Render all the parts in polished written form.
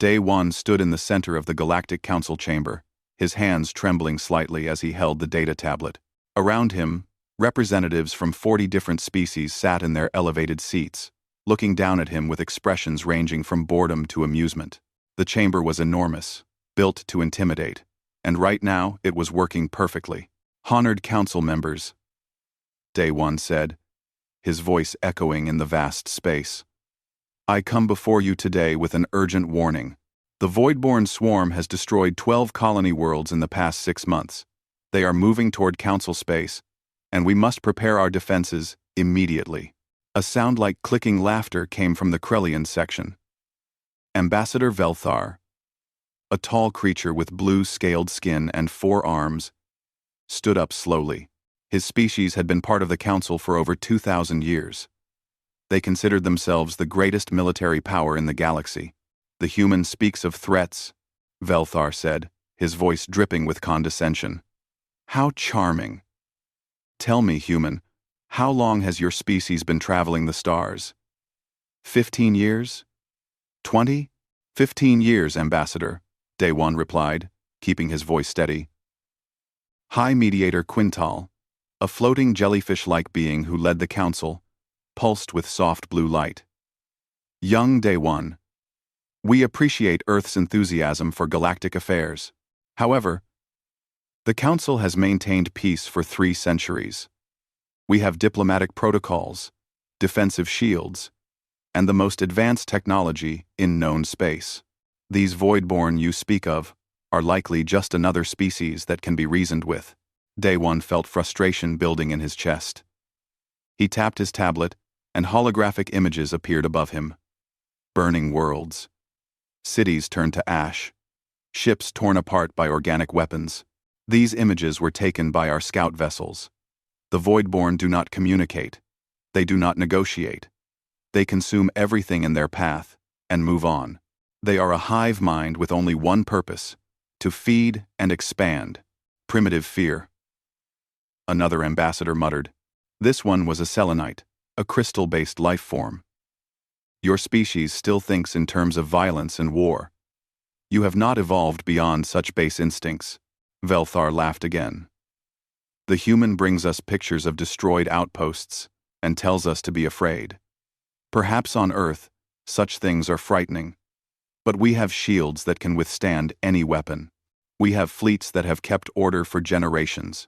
Day One stood in the center of the Galactic Council chamber, his hands trembling slightly as he held the data tablet. Around him, representatives from 40 different species sat in their elevated seats, looking down at him with expressions ranging from boredom to amusement. The chamber was enormous, built to intimidate, and right now it was working perfectly. "Honored council members," Day One said, his voice echoing in the vast space. "I come before you today with an urgent warning. The Voidborn swarm has destroyed 12 colony worlds in the past 6 months. They are moving toward council space, and we must prepare our defenses immediately." A sound like clicking laughter came from the Krellian section. Ambassador Velthar, a tall creature with blue scaled skin and 4 arms, stood up slowly. His species had been part of the council for over 2,000 years. They considered themselves the greatest military power in the galaxy. "The human speaks of threats," Velthar said, his voice dripping with condescension. "How charming. Tell me, human, how long has your species been traveling the stars? 15 years? 20? 15 years, Ambassador," Day One replied, keeping his voice steady. High Mediator Quintal, a floating jellyfish-like being who led the council, pulsed with soft blue light. "Young Day One, we appreciate Earth's enthusiasm for galactic affairs. However, the Council has maintained peace for 3 centuries. We have diplomatic protocols, defensive shields, and the most advanced technology in known space. These Voidborn you speak of are likely just another species that can be reasoned with." Day One felt frustration building in his chest. He tapped his tablet, and holographic images appeared above him. Burning worlds. Cities turned to ash. Ships torn apart by organic weapons. These images were taken by our scout vessels. The Voidborn do not communicate. They do not negotiate. They consume everything in their path and move on. They are a hive mind with only one purpose: to feed and expand. Primitive fear. Another ambassador muttered. This one was a selenite, a crystal-based life form. "Your species still thinks in terms of violence and war. You have not evolved beyond such base instincts." Velthar laughed again. "The human brings us pictures of destroyed outposts and tells us to be afraid. Perhaps on Earth, such things are frightening. But we have shields that can withstand any weapon. We have fleets that have kept order for generations.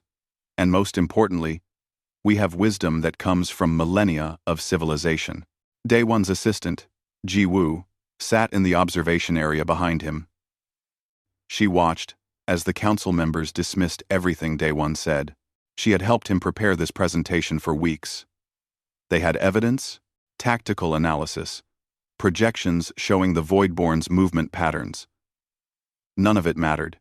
And most importantly, we have wisdom that comes from millennia of civilization." Day One's assistant, Ji Wu, sat in the observation area behind him. She watched as the council members dismissed everything Day One said. She had helped him prepare this presentation for weeks. They had evidence, tactical analysis, projections showing the Voidborn's movement patterns. None of it mattered.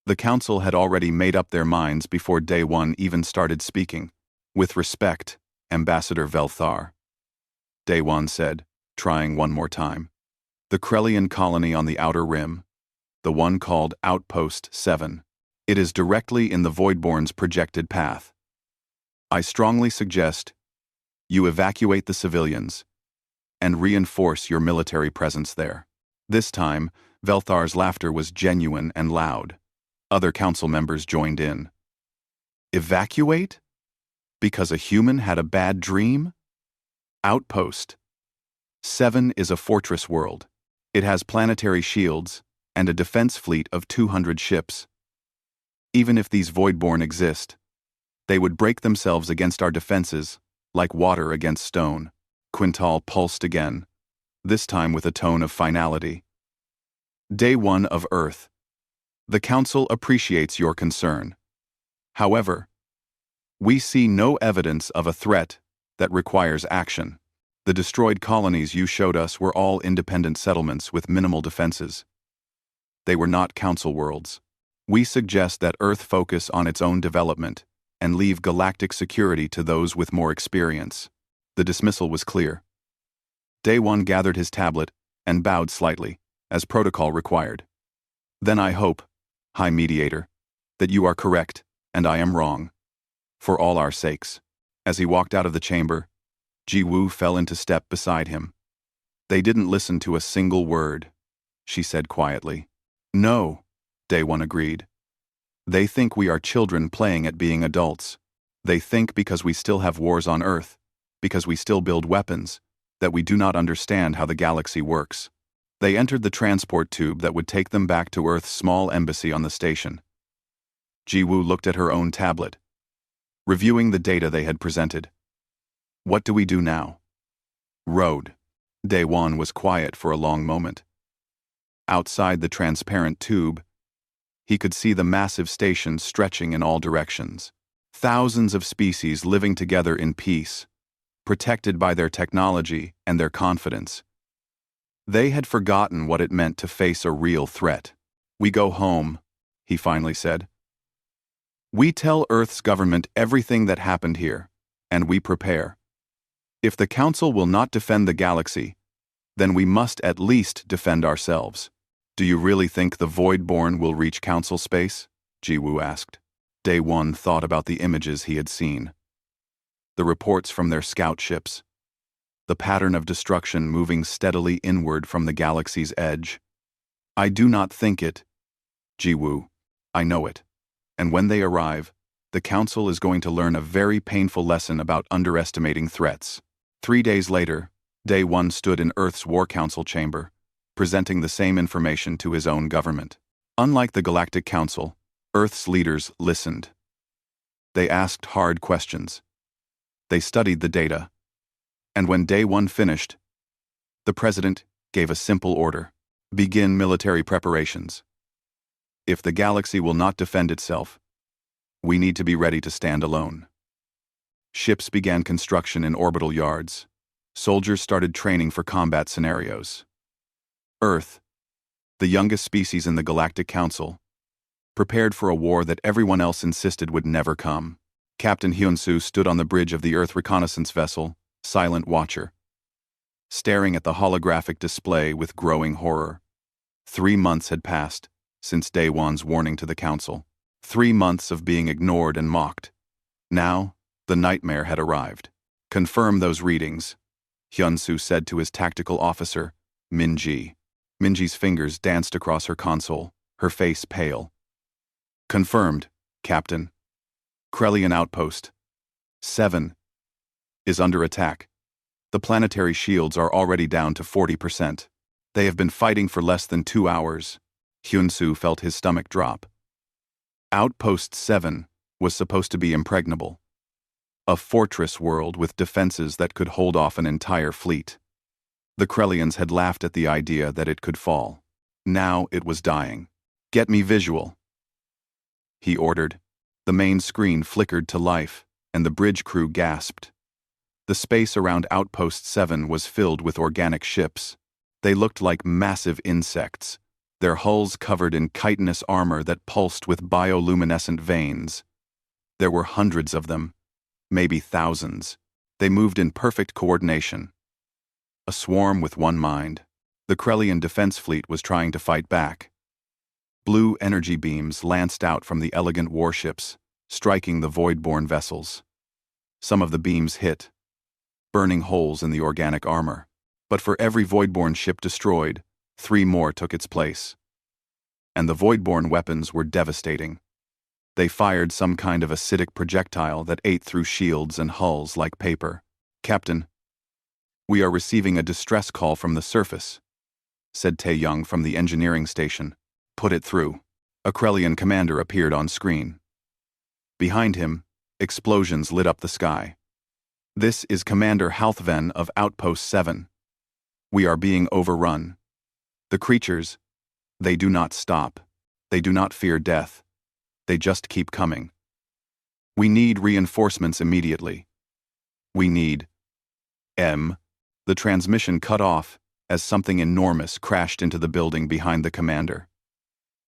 The council had already made up their minds before Day One even started speaking. "With respect, Ambassador Velthar," Day One said, trying one more time. "The Krellian colony on the outer rim, the one called Outpost 7, it is directly in the Voidborn's projected path. I strongly suggest you evacuate the civilians and reinforce your military presence there." This time, Velthar's laughter was genuine and loud. Other council members joined in. "Evacuate? Because a human had a bad dream? Outpost 7 is a fortress world. It has planetary shields and a defense fleet of 200 ships. Even if these Voidborn exist, they would break themselves against our defenses like water against stone." Quintal pulsed again, this time with a tone of finality. "Day One of Earth, the Council appreciates your concern. However, we see no evidence of a threat that requires action. The destroyed colonies you showed us were all independent settlements with minimal defenses. They were not council worlds. We suggest that Earth focus on its own development and leave galactic security to those with more experience." The dismissal was clear. Day One gathered his tablet and bowed slightly, as protocol required. "Then I hope, High Mediator, that you are correct and I am wrong. For all our sakes." As he walked out of the chamber, Ji Wu fell into step beside him. They didn't listen to a single word. she said quietly. No, Day-1 agreed. They think we are children playing at being adults. They think because we still have wars on Earth, because we still build weapons, that we do not understand how the galaxy works. They entered the transport tube that would take them back to Earth's small embassy on the station. Ji-woo looked at her own tablet, reviewing the data they had presented. What do we do now? Road. Day-1 was quiet for a long moment. Outside the transparent tube, he could see the massive station stretching in all directions. Thousands of species living together in peace, protected by their technology and their confidence. They had forgotten what it meant to face a real threat. We go home, he finally said. We tell Earth's government everything that happened here, and we prepare. If the Council will not defend the galaxy, then we must at least defend ourselves. Do you really think the Voidborn will reach Council space? Ji-woo asked. Day-1 thought about the images he had seen. The reports from their scout ships. The pattern of destruction moving steadily inward from the galaxy's edge. I do not think it. Ji-woo, I know it. And when they arrive, the Council is going to learn a very painful lesson about underestimating threats. 3 days later, Day-1 stood in Earth's War Council chamber, presenting the same information to his own government. Unlike the Galactic Council, Earth's leaders listened. They asked hard questions. They studied the data. And when Day-1 finished, the president gave a simple order: begin military preparations. If the galaxy will not defend itself, we need to be ready to stand alone. Ships began construction in orbital yards. Soldiers started training for combat scenarios. Earth, the youngest species in the Galactic Council, prepared for a war that everyone else insisted would never come. Captain Hyun-soo stood on the bridge of the Earth reconnaissance vessel, Silent Watcher, staring at the holographic display with growing horror. 3 months had passed since Day-1's warning to the Council. 3 months of being ignored and mocked. Now, the nightmare had arrived. Confirm those readings, Hyun-soo said to his tactical officer, Min-ji. Min-ji's fingers danced across her console, her face pale. Confirmed, Captain. Krelian Outpost 7 is under attack. The planetary shields are already down to 40%. They have been fighting for less than 2 hours. Hyun-soo felt his stomach drop. Outpost 7 was supposed to be impregnable. A fortress world with defenses that could hold off an entire fleet. The Krelians had laughed at the idea that it could fall. Now it was dying. Get me visual, he ordered. The main screen flickered to life, and the bridge crew gasped. The space around Outpost 7 was filled with organic ships. They looked like massive insects, their hulls covered in chitinous armor that pulsed with bioluminescent veins. There were hundreds of them, maybe thousands. They moved in perfect coordination. A swarm with one mind. The Krelian defense fleet was trying to fight back. Blue energy beams lanced out from the elegant warships, striking the Voidborn vessels. Some of the beams hit, burning holes in the organic armor. But for every Voidborn ship destroyed, 3 more took its place. And the Voidborn weapons were devastating. They fired some kind of acidic projectile that ate through shields and hulls like paper. Captain, we are receiving a distress call from the surface, said Tae-young from the engineering station. Put it through. A Krelian commander appeared on screen. Behind him, explosions lit up the sky. This is Commander Halthven of Outpost 7. We are being overrun. The creatures, they do not stop. They do not fear death. They just keep coming. We need reinforcements immediately. We need... The transmission cut off as something enormous crashed into the building behind the commander.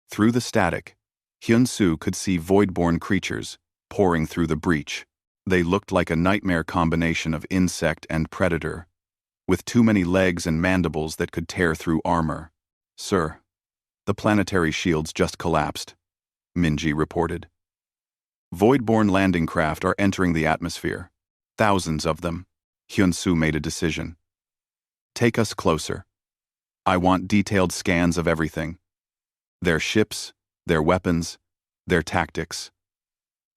Through the static, Hyun-soo could see Voidborn creatures pouring through the breach. They looked like a nightmare combination of insect and predator, with too many legs and mandibles that could tear through armor. Sir, the planetary shields just collapsed, Min-ji reported. Voidborn landing craft are entering the atmosphere. Thousands of them. Hyun-soo made a decision. Take us closer. I want detailed scans of everything. Their ships, their weapons, their tactics.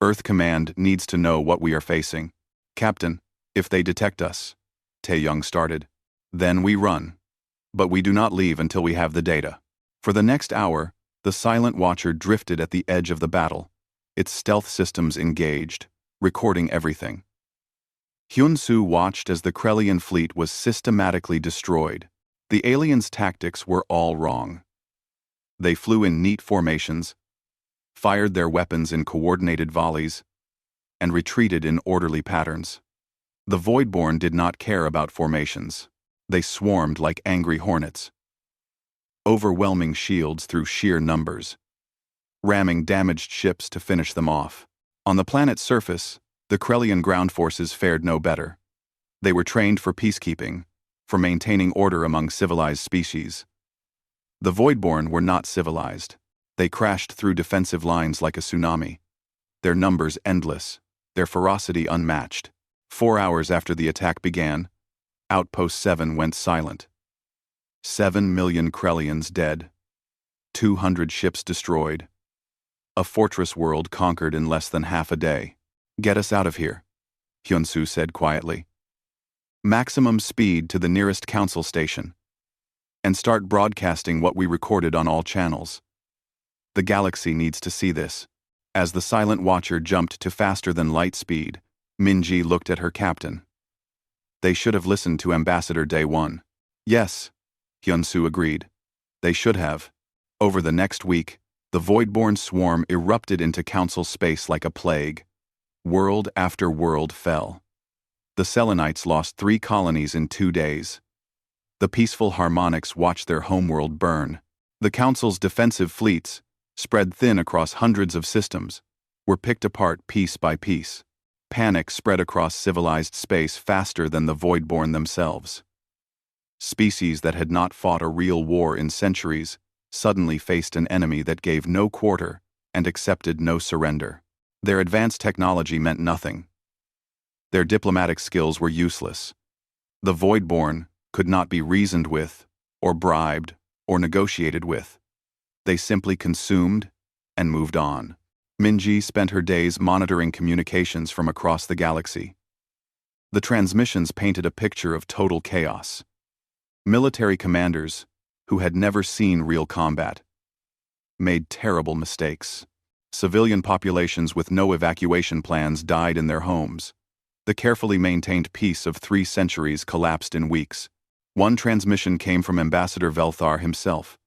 Earth Command needs to know what we are facing. Captain, if they detect us, Tae-young started. Then we run. But we do not leave until we have the data. For the next hour, the Silent Watcher drifted at the edge of the battle, its stealth systems engaged, recording everything. Hyun-soo watched as the Krellian fleet was systematically destroyed. The aliens' tactics were all wrong. They flew in neat formations, fired their weapons in coordinated volleys, and retreated in orderly patterns. The Voidborn did not care about formations. They swarmed like angry hornets, overwhelming shields through sheer numbers, ramming damaged ships to finish them off. On the planet's surface, the Krellian ground forces fared no better. They were trained for peacekeeping, for maintaining order among civilized species. The Voidborn were not civilized. They crashed through defensive lines like a tsunami, their numbers endless, their ferocity unmatched. 4 hours after the attack began, Outpost 7 went silent. 7 million Krellians dead. 200 ships destroyed. A fortress world conquered in less than half a day. Get us out of here, Hyun-soo said quietly. Maximum speed to the nearest council station. And start broadcasting what we recorded on all channels. The galaxy needs to see this. As the Silent Watcher jumped to faster than light speed, Minji looked at her captain. They should have listened to Ambassador Day 1. Yes, Hyun-soo agreed. They should have. Over the next week, the Voidborn swarm erupted into council space like a plague. World after world fell. The Selenites lost 3 colonies in 2 days. The peaceful Harmonics watched their homeworld burn. The council's defensive fleets, spread thin across hundreds of systems, were picked apart piece by piece. Panic spread across civilized space faster than the Voidborn themselves. Species that had not fought a real war in centuries suddenly faced an enemy that gave no quarter and accepted no surrender. Their advanced technology meant nothing. Their diplomatic skills were useless. The Voidborn could not be reasoned with, or bribed, or negotiated with. They simply consumed and moved on. Minji spent her days monitoring communications from across the galaxy. The transmissions painted a picture of total chaos. Military commanders, who had never seen real combat, made terrible mistakes. Civilian populations with no evacuation plans died in their homes. The carefully maintained peace of 3 centuries collapsed in weeks. One transmission came from Ambassador Velthar himself.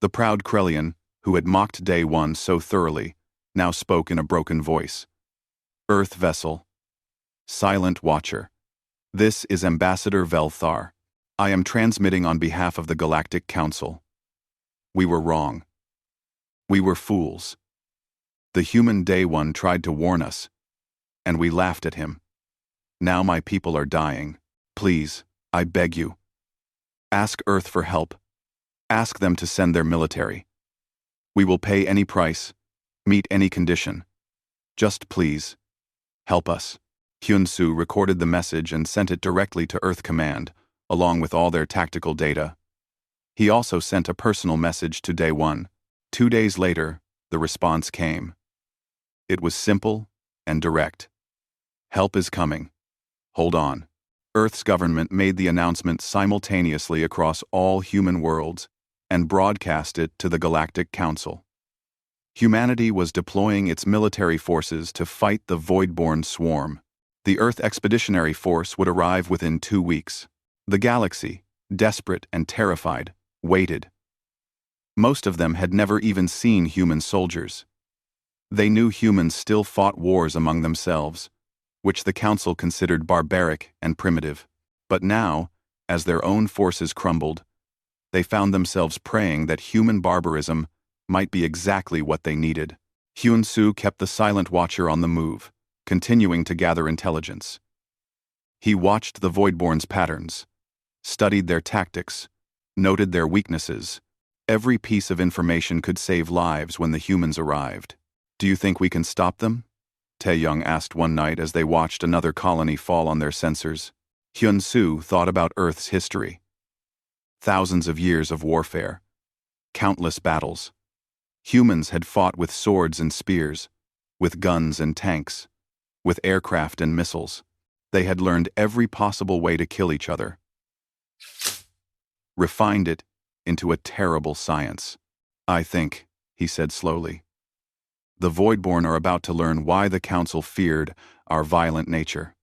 The proud Krellian, who had mocked Day 1 so thoroughly, now spoke in a broken voice. Earth vessel. Silent Watcher. This is Ambassador Velthar. I am transmitting on behalf of the Galactic Council. We were wrong. We were fools. The human Day 1 tried to warn us, and we laughed at him. Now my people are dying. Please, I beg you. Ask Earth for help. Ask them to send their military. We will pay any price, meet any condition. Just please, help us. Hyun-soo recorded the message and sent it directly to Earth Command, along with all their tactical data. He also sent a personal message to Day 1. 2 days later, the response came. It was simple and direct. Help is coming. Hold on. Earth's government made the announcement simultaneously across all human worlds and broadcast it to the Galactic Council. Humanity was deploying its military forces to fight the Voidborn swarm. The Earth Expeditionary Force would arrive within 2 weeks. The galaxy, desperate and terrified, waited. Most of them had never even seen human soldiers. They knew humans still fought wars among themselves, which the Council considered barbaric and primitive. But now, as their own forces crumbled, they found themselves praying that human barbarism might be exactly what they needed. Hyun-soo kept the Silent Watcher on the move, continuing to gather intelligence. He watched the Voidborn's patterns, studied their tactics, noted their weaknesses. Every piece of information could save lives when the humans arrived. Do you think we can stop them? Tae-young asked one night as they watched another colony fall on their sensors. Hyun-soo thought about Earth's history. Thousands of years of warfare. Countless battles. Humans had fought with swords and spears, with guns and tanks, with aircraft and missiles. They had learned every possible way to kill each other. Refined it into a terrible science. I think, he said slowly, the Voidborn are about to learn why the Council feared our violent nature.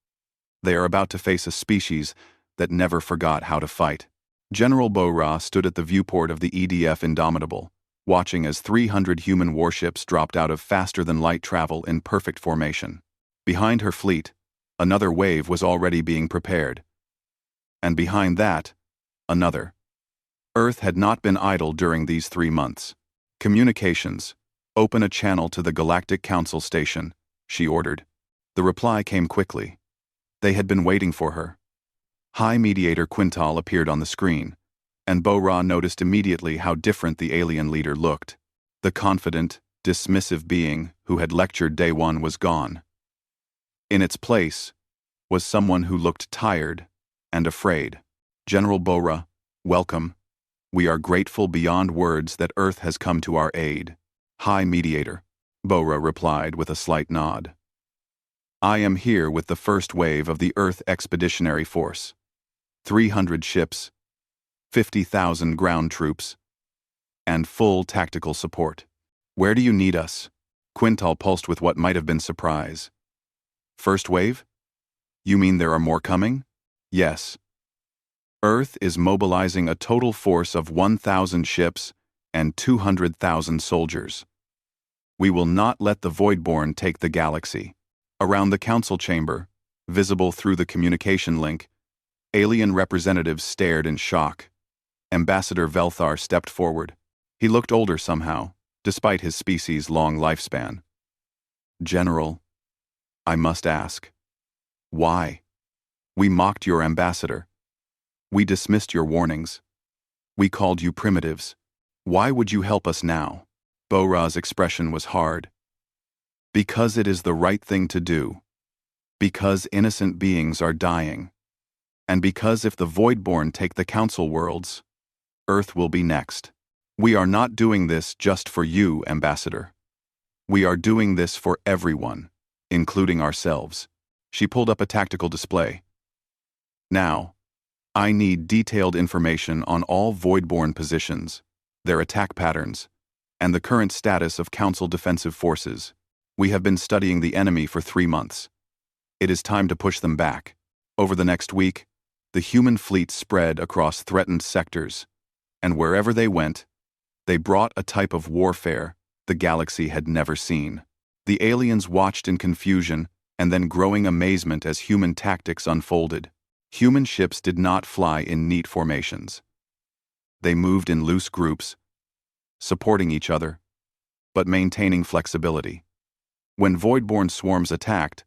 They are about to face a species that never forgot how to fight. General Bo-Ra stood at the viewport of the EDF Indomitable, watching as 300 human warships dropped out of faster-than-light travel in perfect formation. Behind her fleet, another wave was already being prepared. And behind that, another. Earth had not been idle during these 3 months. Communications. Open a channel to the Galactic Council station, she ordered. The reply came quickly. They had been waiting for her. High Mediator Quintal appeared on the screen, and Bo-Ra noticed immediately how different the alien leader looked. The confident, dismissive being who had lectured Day One was gone. In its place was someone who looked tired and afraid. General Bo-Ra, welcome. We are grateful beyond words that Earth has come to our aid. High Mediator, Bo-Ra replied with a slight nod. I am here with the first wave of the Earth Expeditionary Force. 300 ships, 50,000 ground troops, and full tactical support. Where do you need us? Quintal pulsed with what might have been surprise. First wave? You mean there are more coming? Yes. Earth is mobilizing a total force of 1,000 ships and 200,000 soldiers. We will not let the Voidborn take the galaxy. Around the council chamber, visible through the communication link, alien representatives stared in shock. Ambassador Velthar stepped forward. He looked older somehow, despite his species' long lifespan. General, I must ask. Why? We mocked your ambassador. We dismissed your warnings. We called you primitives. Why would you help us now? Bo-Ra's expression was hard. Because it is the right thing to do. Because innocent beings are dying. And because if the Voidborn take the Council worlds, Earth will be next. We are not doing this just for you, Ambassador. We are doing this for everyone, including ourselves. She pulled up a tactical display. Now, I need detailed information on all Voidborn positions, their attack patterns, and the current status of Council defensive forces. We have been studying the enemy for 3 months. It is time to push them back. Over the next week, the human fleet spread across threatened sectors, and wherever they went, they brought a type of warfare the galaxy had never seen. The aliens watched in confusion and then growing amazement as human tactics unfolded. Human ships did not fly in neat formations. They moved in loose groups, supporting each other, but maintaining flexibility. When Voidborn swarms attacked,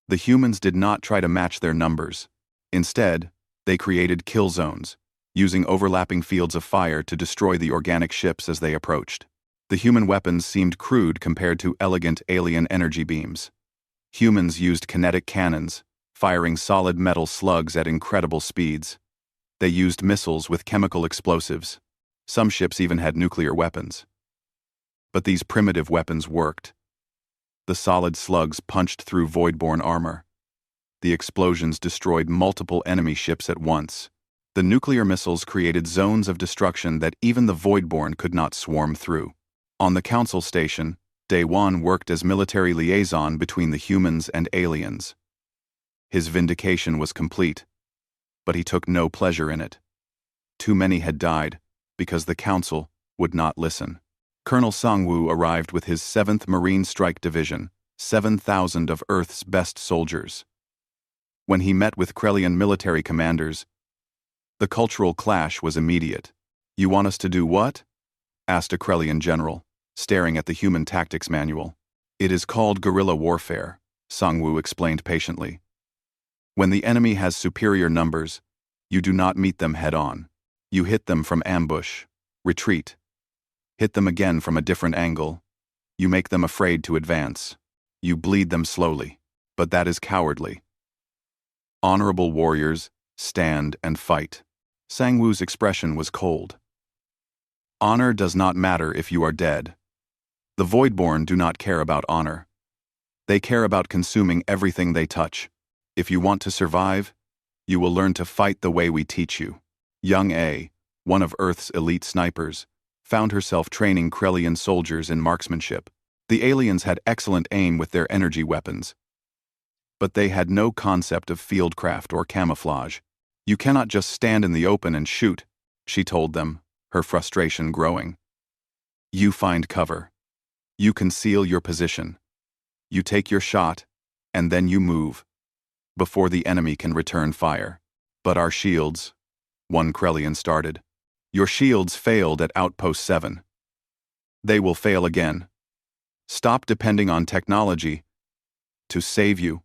the humans did not try to match their numbers. Instead, they created kill zones, using overlapping fields of fire to destroy the organic ships as they approached. The human weapons seemed crude compared to elegant alien energy beams. Humans used kinetic cannons, firing solid metal slugs at incredible speeds. They used missiles with chemical explosives. Some ships even had nuclear weapons. But these primitive weapons worked. The solid slugs punched through Voidborn armor. The explosions destroyed multiple enemy ships at once. The nuclear missiles created zones of destruction that even the Voidborn could not swarm through. On the Council station, Day One worked as military liaison between the humans and aliens. His vindication was complete, but he took no pleasure in it. Too many had died because the Council would not listen. Colonel Sangwoo arrived with his 7th Marine Strike Division, 7,000 of Earth's best soldiers. When he met with Krellian military commanders, the cultural clash was immediate. You want us to do what? Asked a Krellian general, staring at the human tactics manual. It is called guerrilla warfare, Sangwoo explained patiently. When the enemy has superior numbers, you do not meet them head-on. You hit them from ambush, retreat. Hit them again from a different angle. You make them afraid to advance. You bleed them slowly, but that is cowardly. Honorable warriors stand and fight. Sangwoo's expression was cold. Honor does not matter if you are dead. The Voidborn do not care about honor. They care about consuming everything they touch. If you want to survive, you will learn to fight the way we teach you. Young A, one of Earth's elite snipers, found herself training Krellian soldiers in marksmanship. The aliens had excellent aim with their energy weapons, but they had no concept of fieldcraft or camouflage. You cannot just stand in the open and shoot, she told them, her frustration growing. You find cover. You conceal your position. You take your shot, and then you move, before the enemy can return fire. But our shields, one Krellian started. Your shields failed at Outpost 7. They will fail again. Stop depending on technology to save you,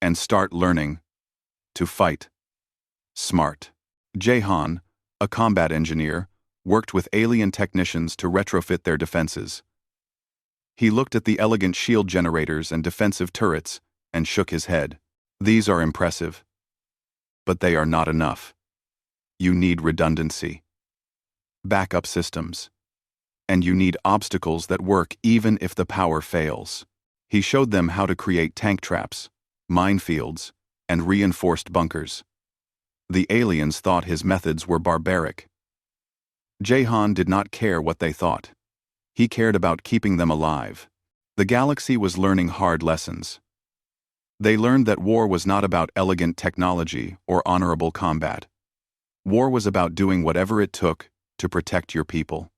and start learning to fight. Smart. Jahan, a combat engineer, worked with alien technicians to retrofit their defenses. He looked at the elegant shield generators and defensive turrets and shook his head. These are impressive, but they are not enough. You need redundancy, backup systems, and you need obstacles that work even if the power fails. He showed them how to create tank traps, minefields, and reinforced bunkers. The aliens thought his methods were barbaric. Jahan did not care what they thought. He cared about keeping them alive. The galaxy was learning hard lessons. They learned that war was not about elegant technology or honorable combat. War was about doing whatever it took to protect your people.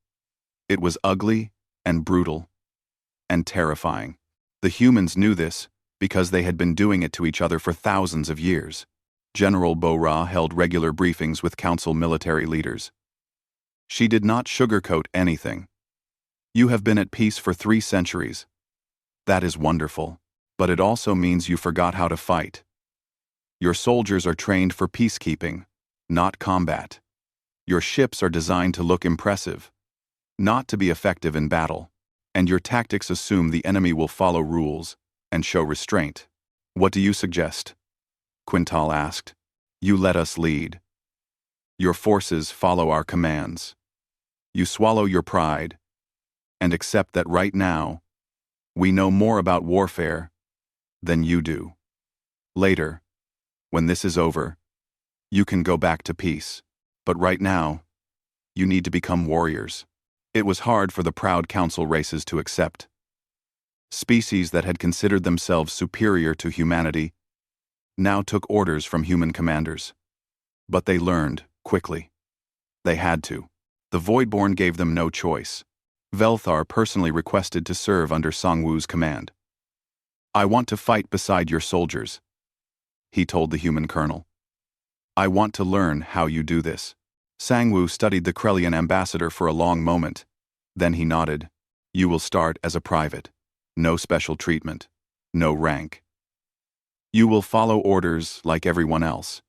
It was ugly and brutal and terrifying. The humans knew this because they had been doing it to each other for thousands of years. General Bo-Ra held regular briefings with Council military leaders. She did not sugarcoat anything. You have been at peace for 3 centuries. That is wonderful, but it also means you forgot how to fight. Your soldiers are trained for peacekeeping, not combat. Your ships are designed to look impressive, not to be effective in battle. And your tactics assume the enemy will follow rules and show restraint. What do you suggest? Quintal asked. You let us lead. Your forces follow our commands. You swallow your pride and accept that right now, we know more about warfare than you do. Later, when this is over, you can go back to peace. But right now, you need to become warriors. It was hard for the proud council races to accept. Species that had considered themselves superior to humanity now took orders from human commanders. But they learned, quickly. They had to. The Voidborn gave them no choice. Velthar personally requested to serve under Sangwoo's command. I want to fight beside your soldiers, he told the human colonel. I want to learn how you do this. Sangwoo studied the Krellian ambassador for a long moment. Then he nodded. You will start as a private. No special treatment. No rank. You will follow orders like everyone else.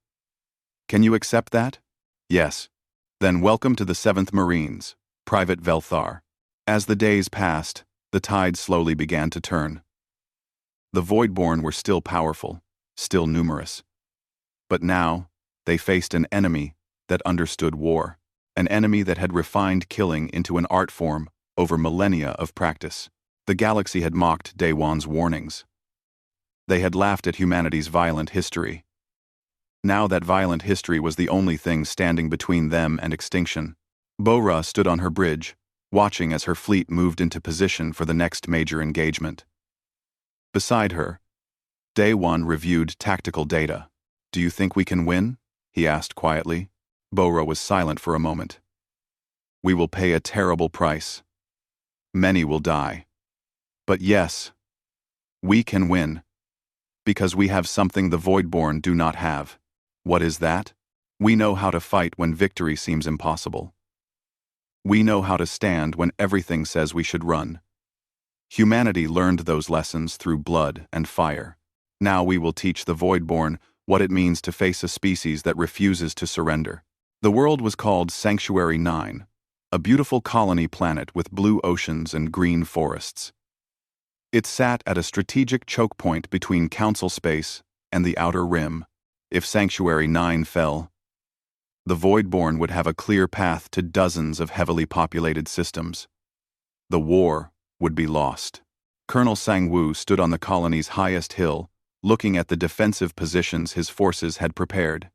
Can you accept that? Yes. Then welcome to the 7th Marines, Private Velthar. As the days passed, the tide slowly began to turn. The Voidborn were still powerful, still numerous. But now, they faced an enemy that understood war, an enemy that had refined killing into an art form over millennia of practice. The galaxy had mocked Daewon's warnings. They had laughed at humanity's violent history. Now that violent history was the only thing standing between them and extinction. Bo-Ra stood on her bridge, watching as her fleet moved into position for the next major engagement. Beside her, Daewon reviewed tactical data. Do you think we can win? He asked quietly. Bo-Ra was silent for a moment. We will pay a terrible price. Many will die. But yes, we can win. Because we have something the Voidborn do not have. What is that? We know how to fight when victory seems impossible. We know how to stand when everything says we should run. Humanity learned those lessons through blood and fire. Now we will teach the Voidborn what it means to face a species that refuses to surrender. The world was called Sanctuary 9, a beautiful colony planet with blue oceans and green forests. It sat at a strategic choke point between Council space and the Outer Rim. If Sanctuary 9 fell, The Voidborn would have a clear path to dozens of heavily populated systems. The war would be lost. Colonel Sang-woo stood on the colony's highest hill, looking at the defensive positions his forces had prepared.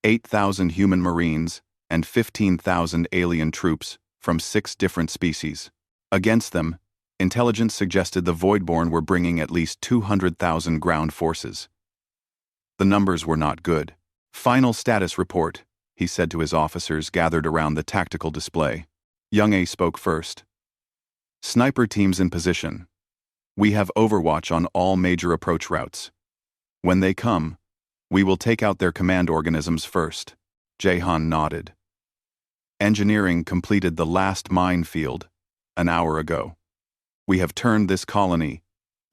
8,000 human marines and 15,000 alien troops from 6 different species. Against them, intelligence suggested the Voidborn were bringing at least 200,000 ground forces. The numbers were not good. "Final status report," he said to his officers gathered around the tactical display. Young A spoke first. "Sniper teams in position. We have overwatch on all major approach routes. When they come, we will take out their command organisms first." Jaehan nodded. "Engineering completed the last minefield an hour ago. We have turned this colony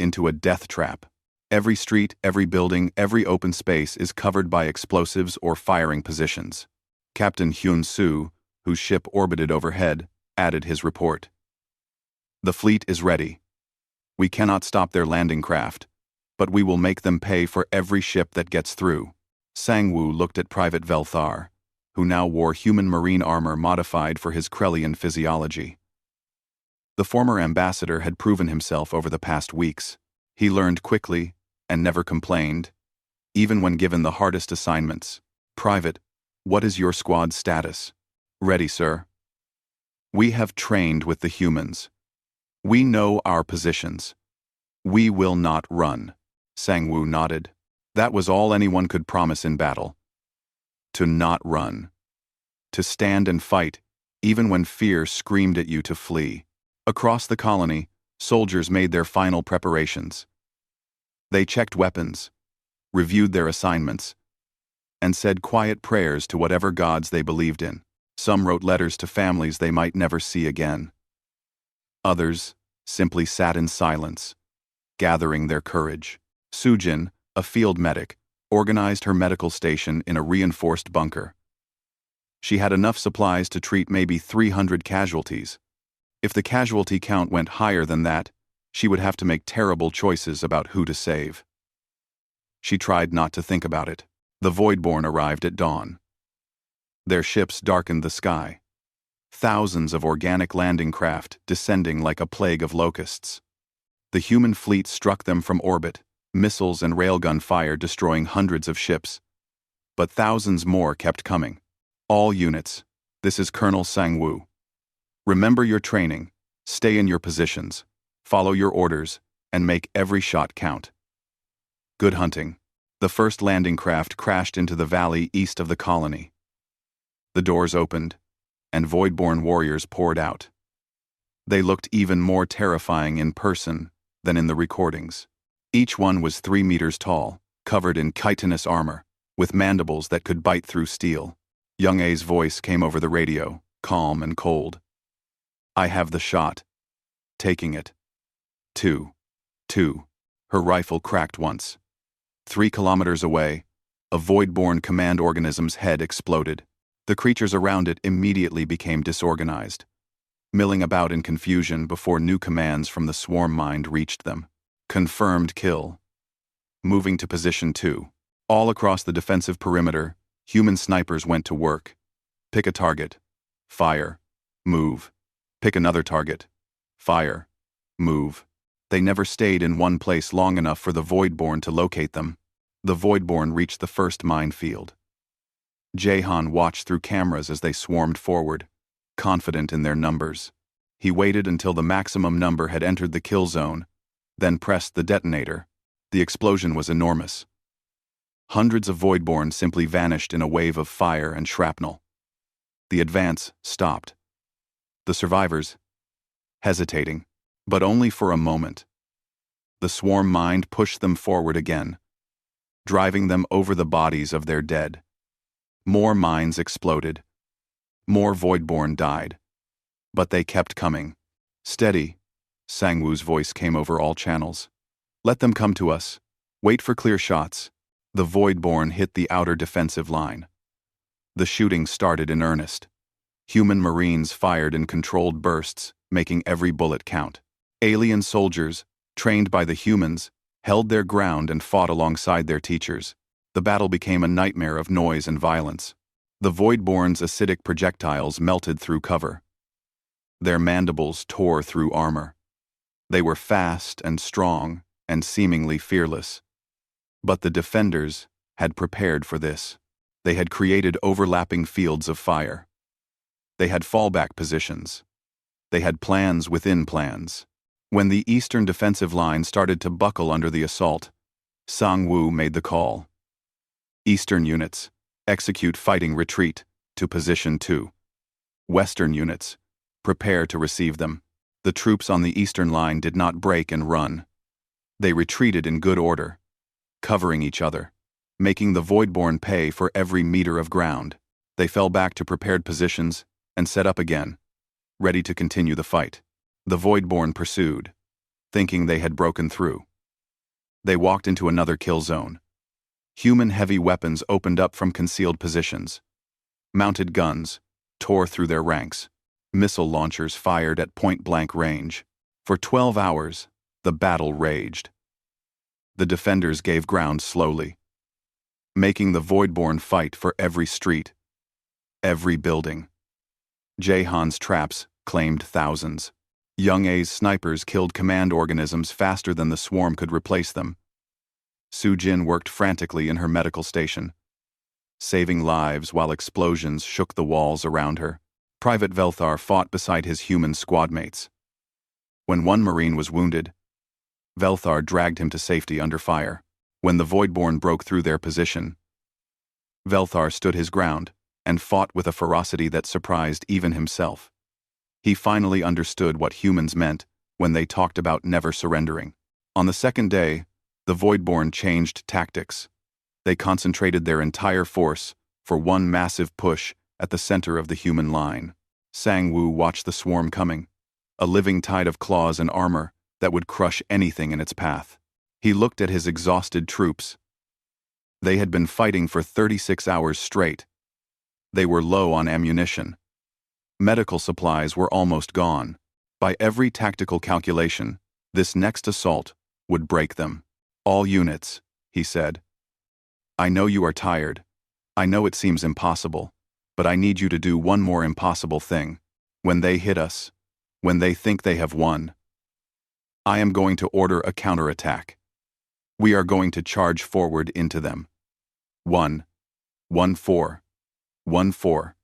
into a death trap. Every street, every building, every open space is covered by explosives or firing positions." Captain Hyun-soo, whose ship orbited overhead, added his report. "The fleet is ready. We cannot stop their landing craft, but we will make them pay for every ship that gets through." Sang-woo looked at Private Velthar, who now wore human marine armor modified for his Krellian physiology. The former ambassador had proven himself over the past weeks. He learned quickly and never complained, even when given the hardest assignments. "Private, what is your squad's status?" "Ready, sir. We have trained with the humans. We know our positions. We will not run." Sang-woo nodded. That was all anyone could promise in battle. To not run. To stand and fight, even when fear screamed at you to flee. Across the colony, soldiers made their final preparations. They checked weapons, reviewed their assignments, and said quiet prayers to whatever gods they believed in. Some wrote letters to families they might never see again. Others simply sat in silence, gathering their courage. Sujin, a field medic, organized her medical station in a reinforced bunker. She had enough supplies to treat maybe 300 casualties. If the casualty count went higher than that, she would have to make terrible choices about who to save. She tried not to think about it. The Voidborn arrived at dawn. Their ships darkened the sky. Thousands of organic landing craft descending like a plague of locusts. The human fleet struck them from orbit, missiles and railgun fire destroying hundreds of ships. But thousands more kept coming. "All units, this is Colonel Sang-woo. Remember your training, stay in your positions, follow your orders, and make every shot count. Good hunting." The first landing craft crashed into the valley east of the colony. The doors opened, and Voidborn warriors poured out. They looked even more terrifying in person than in the recordings. Each one was 3 meters tall, covered in chitinous armor, with mandibles that could bite through steel. Young A's voice came over the radio, calm and cold. "I have the shot. Taking it. 2. Her rifle cracked once. 3 kilometers away, a Voidborn command organism's head exploded. The creatures around it immediately became disorganized, milling about in confusion before new commands from the swarm mind reached them. Confirmed kill. Moving to position 2. All across the defensive perimeter, human snipers went to work. Pick a target. Fire. Move. Pick another target. Fire. Move. They never stayed in one place long enough for the Voidborn to locate them. The Voidborn reached the first minefield. Jaehan watched through cameras as they swarmed forward, confident in their numbers. He waited until the maximum number had entered the kill zone, then pressed the detonator. The explosion was enormous. Hundreds of Voidborn simply vanished in a wave of fire and shrapnel. The advance stopped. The survivors, hesitating, but only for a moment. The swarm mind pushed them forward again, driving them over the bodies of their dead. More mines exploded. More Voidborn died. But they kept coming. "Steady," Sang-woo's voice came over all channels. "Let them come to us. Wait for clear shots." The Voidborn hit the outer defensive line. The shooting started in earnest. Human marines fired in controlled bursts, making every bullet count. Alien soldiers, trained by the humans, held their ground and fought alongside their teachers. The battle became a nightmare of noise and violence. The Voidborn's acidic projectiles melted through cover. Their mandibles tore through armor. They were fast and strong and seemingly fearless. But the defenders had prepared for this. They had created overlapping fields of fire. They had fallback positions. They had plans within plans. When the eastern defensive line started to buckle under the assault, Sang-woo made the call. Eastern units, execute fighting retreat to position 2. Western units, prepare to receive them. The troops on the eastern line did not break and run. They retreated in good order, covering each other, making the Voidborn pay for every meter of ground. They fell back to prepared positions and set up again, ready to continue the fight. The Voidborn pursued, thinking they had broken through. They walked into another kill zone. Human heavy weapons opened up from concealed positions. Mounted guns tore through their ranks. Missile launchers fired at point-blank range. For 12 hours, the battle raged. The defenders gave ground slowly, making the Voidborn fight for every street, every building. Jaehan's traps claimed thousands. Young A's snipers killed command organisms faster than the swarm could replace them. Soo-jin worked frantically in her medical station, saving lives while explosions shook the walls around her. Private Velthar fought beside his human squadmates. When one Marine was wounded, Velthar dragged him to safety under fire. When the Voidborn broke through their position, Velthar stood his ground and fought with a ferocity that surprised even himself. He finally understood what humans meant when they talked about never surrendering. On the second day, the Voidborn changed tactics. They concentrated their entire force for one massive push at the center of the human line. Sang-woo watched the swarm coming, a living tide of claws and armor that would crush anything in its path. He looked at his exhausted troops. They had been fighting for 36 hours straight. They were low on ammunition. Medical supplies were almost gone. By every tactical calculation, this next assault would break them. All units, he said. I know you are tired. I know it seems impossible, but I need you to do one more impossible thing. When they hit us, when they think they have won, I am going to order a counterattack. We are going to charge forward into them. 1, 1, 4, 1, 4,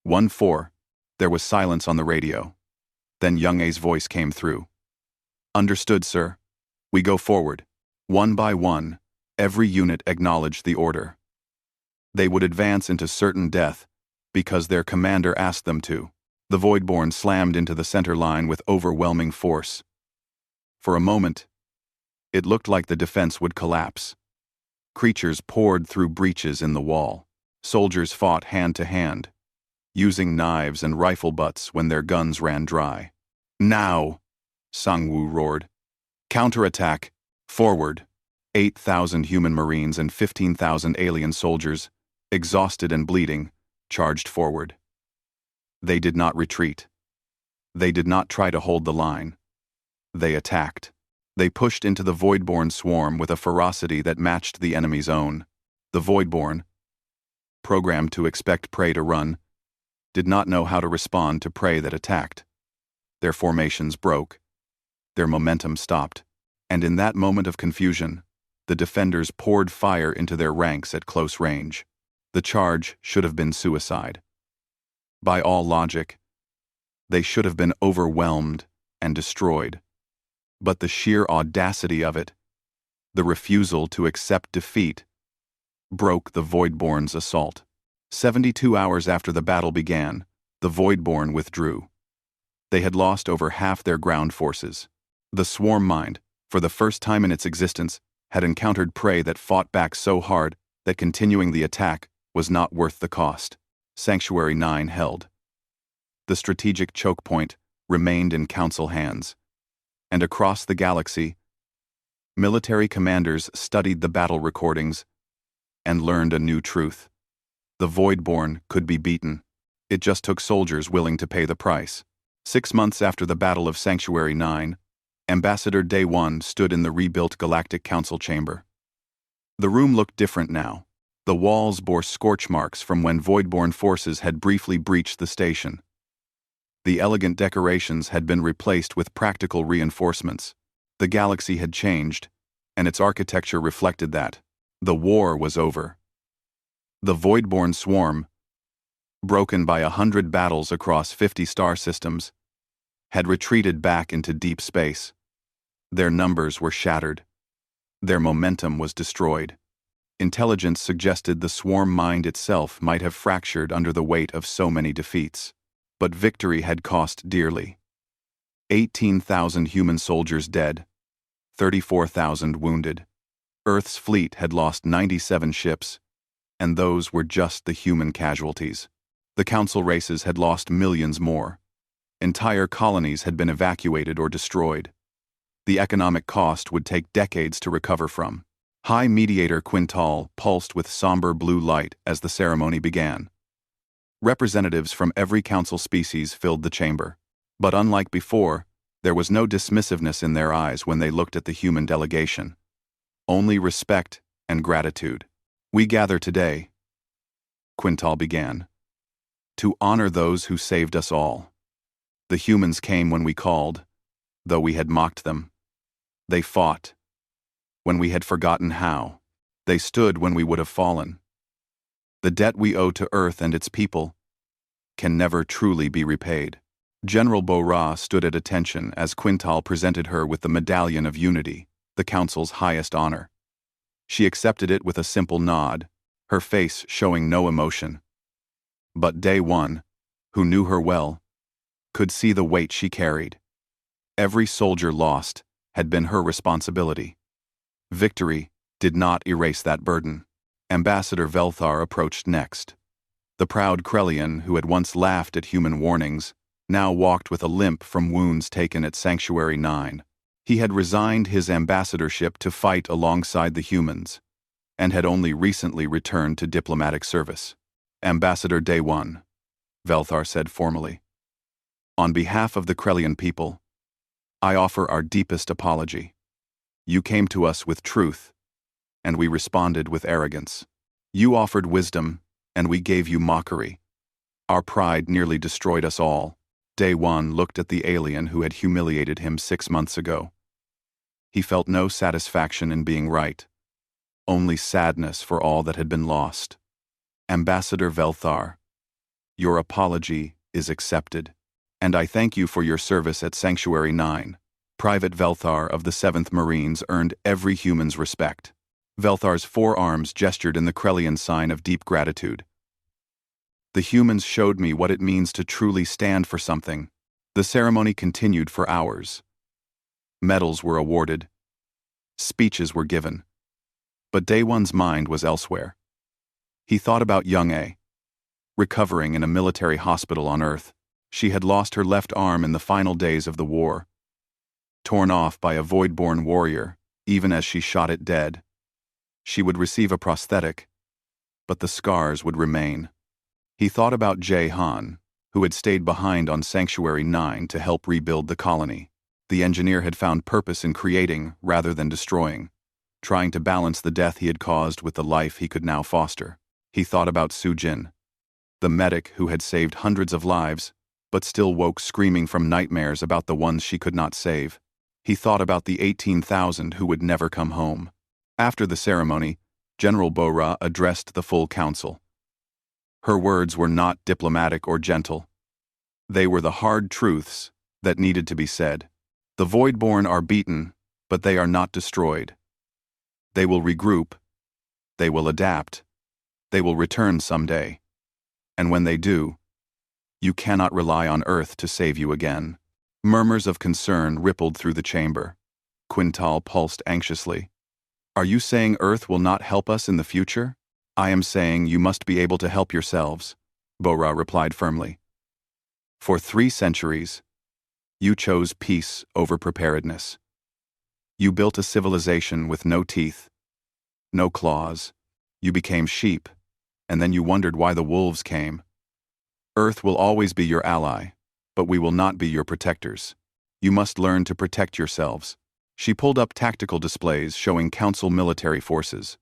1, 4. There was silence on the radio. Then Young A's voice came through. Understood, sir. We go forward. One by one, every unit acknowledged the order. They would advance into certain death because their commander asked them to. The Voidborn slammed into the center line with overwhelming force. For a moment, it looked like the defense would collapse. Creatures poured through breaches in the wall. Soldiers fought hand to hand, using knives and rifle butts when their guns ran dry. Now, Sang-woo roared. Counterattack! Forward! 8,000 human marines and 15,000 alien soldiers, exhausted and bleeding, charged forward. They did not retreat. They did not try to hold the line. They attacked. They pushed into the Voidborn swarm with a ferocity that matched the enemy's own. The Voidborn, programmed to expect prey to run, did not know how to respond to prey that attacked. Their formations broke. Their momentum stopped. And in that moment of confusion, the defenders poured fire into their ranks at close range. The charge should have been suicide. By all logic, they should have been overwhelmed and destroyed. But the sheer audacity of it, the refusal to accept defeat, broke the Voidborn's assault. 72 hours after the battle began, the Voidborn withdrew. They had lost over half their ground forces. The swarm mind, for the first time in its existence, had encountered prey that fought back so hard that continuing the attack was not worth the cost. Sanctuary 9 held. The strategic choke point remained in Council hands. And across the galaxy, military commanders studied the battle recordings and learned a new truth. The Voidborn could be beaten. It just took soldiers willing to pay the price. 6 months after the Battle of Sanctuary 9, Ambassador Day-1 stood in the rebuilt Galactic Council chamber. The room looked different now. The walls bore scorch marks from when voidborn forces had briefly breached the station. The elegant decorations had been replaced with practical reinforcements. The galaxy had changed, and its architecture reflected that. The war was over. The voidborn swarm, broken by 100 battles across 50 star systems, had retreated back into deep space. Their numbers were shattered. Their momentum was destroyed. Intelligence suggested the swarm mind itself might have fractured under the weight of so many defeats. But victory had cost dearly. 18,000 human soldiers dead, 34,000 wounded. Earth's fleet had lost 97 ships, and those were just the human casualties. The Council races had lost millions more. Entire colonies had been evacuated or destroyed. The economic cost would take decades to recover from. High Mediator Quintal pulsed with somber blue light as the ceremony began. Representatives from every council species filled the chamber. But unlike before, there was no dismissiveness in their eyes when they looked at the human delegation. Only respect and gratitude. "We gather today," Quintal began, "to honor those who saved us all. The humans came when we called, though we had mocked them. They fought when we had forgotten how. They stood when we would have fallen. The debt we owe to Earth and its people can never truly be repaid." General Bora stood at attention as Quintal presented her with the Medallion of Unity, the Council's highest honor. She accepted it with a simple nod, her face showing no emotion. But Day One, who knew her well, could see the weight she carried. Every soldier lost had been her responsibility. Victory did not erase that burden. Ambassador Velthar approached next. The proud Krellian who had once laughed at human warnings now walked with a limp from wounds taken at Sanctuary 9. He had resigned his ambassadorship to fight alongside the humans, and had only recently returned to diplomatic service. "Ambassador Day One," Velthar said formally. "On behalf of the Krellian people, I offer our deepest apology. You came to us with truth, and we responded with arrogance. You offered wisdom, and we gave you mockery. Our pride nearly destroyed us all." Day One looked at the alien who had humiliated him 6 months ago. He felt no satisfaction in being right, only sadness for all that had been lost. "Ambassador Velthar, your apology is accepted, and I thank you for your service at Sanctuary 9. Private Velthar of the 7th Marines earned every human's respect." Velthar's forearms gestured in the Krellian sign of deep gratitude. "The humans showed me what it means to truly stand for something." The ceremony continued for hours. Medals were awarded. Speeches were given. But Day One's mind was elsewhere. He thought about young A, recovering in a military hospital on Earth. She had lost her left arm in the final days of the war, torn off by a voidborn warrior, even as she shot it dead. She would receive a prosthetic, but the scars would remain. He thought about Jae Han, who had stayed behind on Sanctuary 9 to help rebuild the colony. The engineer had found purpose in creating rather than destroying, trying to balance the death he had caused with the life he could now foster. He thought about Sujin, the medic who had saved hundreds of lives, but still woke screaming from nightmares about the ones she could not save. He thought about the 18,000 who would never come home. After the ceremony, General Bora addressed the full council. Her words were not diplomatic or gentle. They were the hard truths that needed to be said. The Voidborn are beaten, but they are not destroyed. They will regroup. They will adapt. They will return someday. And when they do, you cannot rely on Earth to save you again. Murmurs of concern rippled through the chamber. Quintal pulsed anxiously. "Are you saying Earth will not help us in the future?" "I am saying you must be able to help yourselves," Bora replied firmly. "For 3 centuries, you chose peace over preparedness. You built a civilization with no teeth, no claws. You became sheep, and then you wondered why the wolves came. Earth will always be your ally, but we will not be your protectors. You must learn to protect yourselves." She pulled up tactical displays showing Council military forces.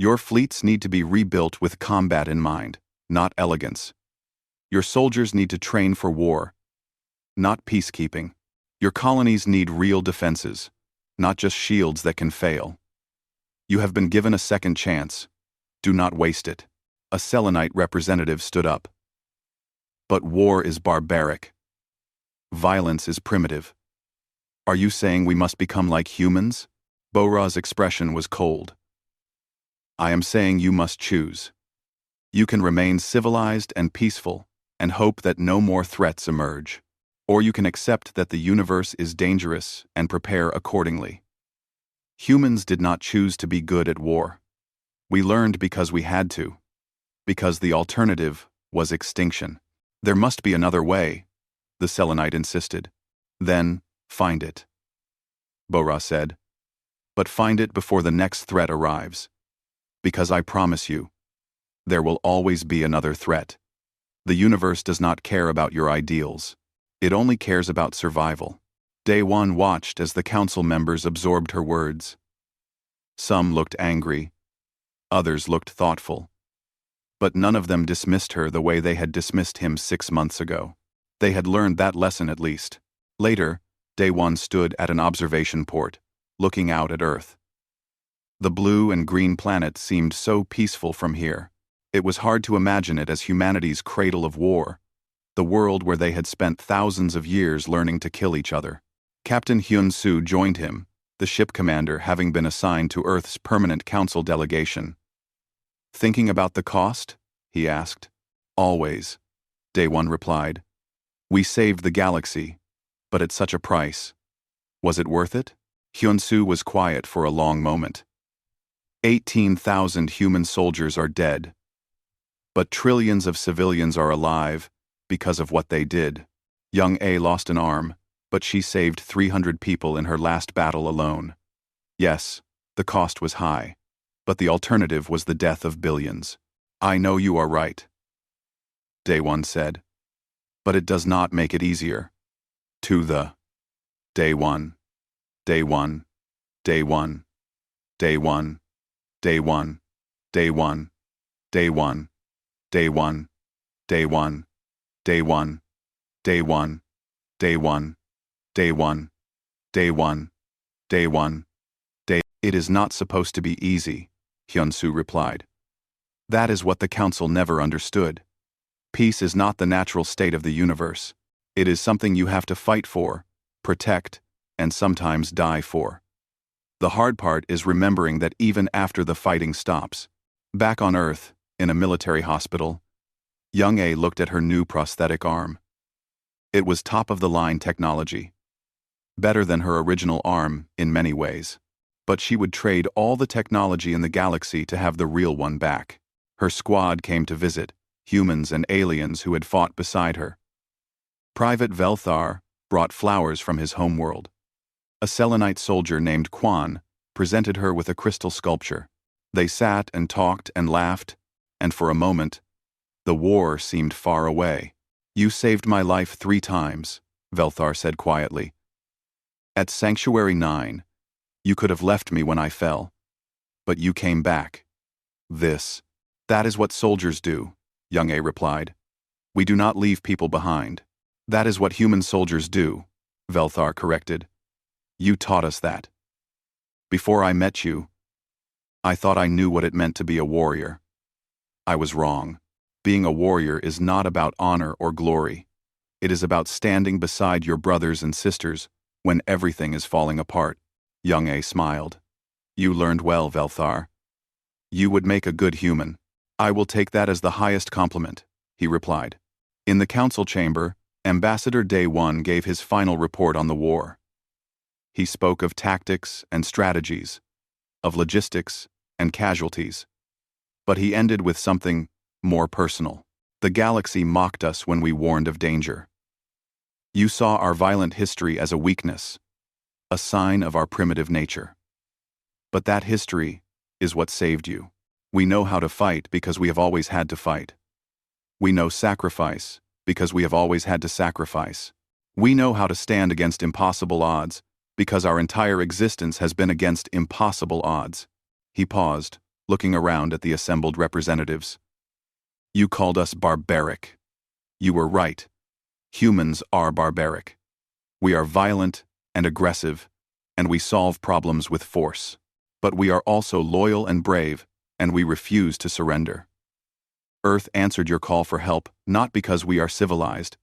Your fleets need to be rebuilt with combat in mind, not elegance. Your soldiers need to train for war, not peacekeeping. Your colonies need real defenses, not just shields that can fail. You have been given a second chance. Do not waste it. A Selenite representative stood up. But war is barbaric. Violence is primitive. Are you saying we must become like humans? Bora's expression was cold. I am saying you must choose. You can remain civilized and peaceful and hope that no more threats emerge. Or you can accept that the universe is dangerous and prepare accordingly. Humans did not choose to be good at war. We learned because we had to. Because the alternative was extinction. There must be another way, the Selenite insisted. Then, find it. Bora said. But find it before the next threat arrives. Because I promise you, there will always be another threat. The universe does not care about your ideals. It only cares about survival. Day One watched as the council members absorbed her words. Some looked angry. Others looked thoughtful. But none of them dismissed her the way they had dismissed him 6 months ago. They had learned that lesson at least. Later, Day One stood at an observation port, looking out at Earth. The blue and green planet seemed so peaceful from here. It was hard to imagine it as humanity's cradle of war, the world where they had spent thousands of years learning to kill each other. Captain Hyun-soo joined him, the ship commander having been assigned to Earth's permanent council delegation. Thinking about the cost? He asked. Always, Day One replied. We saved the galaxy, but at such a price. Was it worth it? Hyun-soo was quiet for a long moment. 18,000 human soldiers are dead. But trillions of civilians are alive because of what they did. Young A lost an arm, but she saved 300 people in her last battle alone. Yes, the cost was high, but the alternative was the death of billions. I know you are right, Day One said. But it does not make it easier. To the Day One, Day One, Day One, Day One, Day One, Day One, Day One, Day One, Day One, Day One, Day One, Day One, Day One, Day One, Day One, Day. It is not supposed to be easy, Hyun-soo replied. That is what the council never understood. Peace is not the natural state of the universe. It is something you have to fight for, protect, and sometimes die for. The hard part is remembering that even after the fighting stops. Back on Earth, in a military hospital, young A looked at her new prosthetic arm. It was top-of-the-line technology. Better than her original arm in many ways. But she would trade all the technology in the galaxy to have the real one back. Her squad came to visit, humans and aliens who had fought beside her. Private Velthar brought flowers from his homeworld. A Selenite soldier named Quan presented her with a crystal sculpture. They sat and talked and laughed, and for a moment, the war seemed far away. You saved my life 3 times, Velthar said quietly. At Sanctuary 9, you could have left me when I fell. But you came back. That is what soldiers do, Young A replied. We do not leave people behind. That is what human soldiers do, Velthar corrected. You taught us that. Before I met you, I thought I knew what it meant to be a warrior. I was wrong. Being a warrior is not about honor or glory. It is about standing beside your brothers and sisters when everything is falling apart. Young A smiled. You learned well, Velthar. You would make a good human. I will take that as the highest compliment, he replied. In the council chamber, Ambassador Day One gave his final report on the war. He spoke of tactics and strategies, of logistics and casualties. But he ended with something more personal. The galaxy mocked us when we warned of danger. You saw our violent history as a weakness, a sign of our primitive nature. But that history is what saved you. We know how to fight because we have always had to fight. We know sacrifice because we have always had to sacrifice. We know how to stand against impossible odds because our entire existence has been against impossible odds. He paused, looking around at the assembled representatives. You called us barbaric. You were right. Humans are barbaric. We are violent and aggressive, and we solve problems with force. But we are also loyal and brave, and we refuse to surrender. Earth answered your call for help not because we are civilized,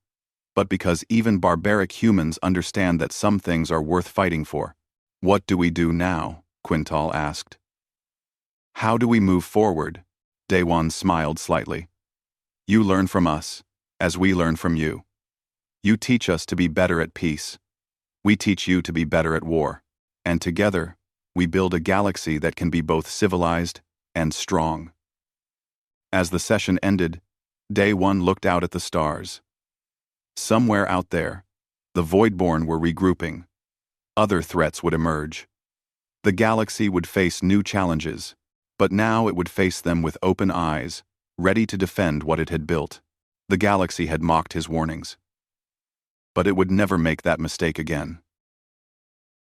but because even barbaric humans understand that some things are worth fighting for. What do we do now? Quintal asked. How do we move forward? Daewon smiled slightly. You learn from us, as we learn from you. You teach us to be better at peace. We teach you to be better at war. And together, we build a galaxy that can be both civilized and strong. As the session ended, Daewon looked out at the stars. Somewhere out there, the Voidborn were regrouping. Other threats would emerge. The galaxy would face new challenges, but now it would face them with open eyes, ready to defend what it had built. The galaxy had mocked his warnings. But it would never make that mistake again.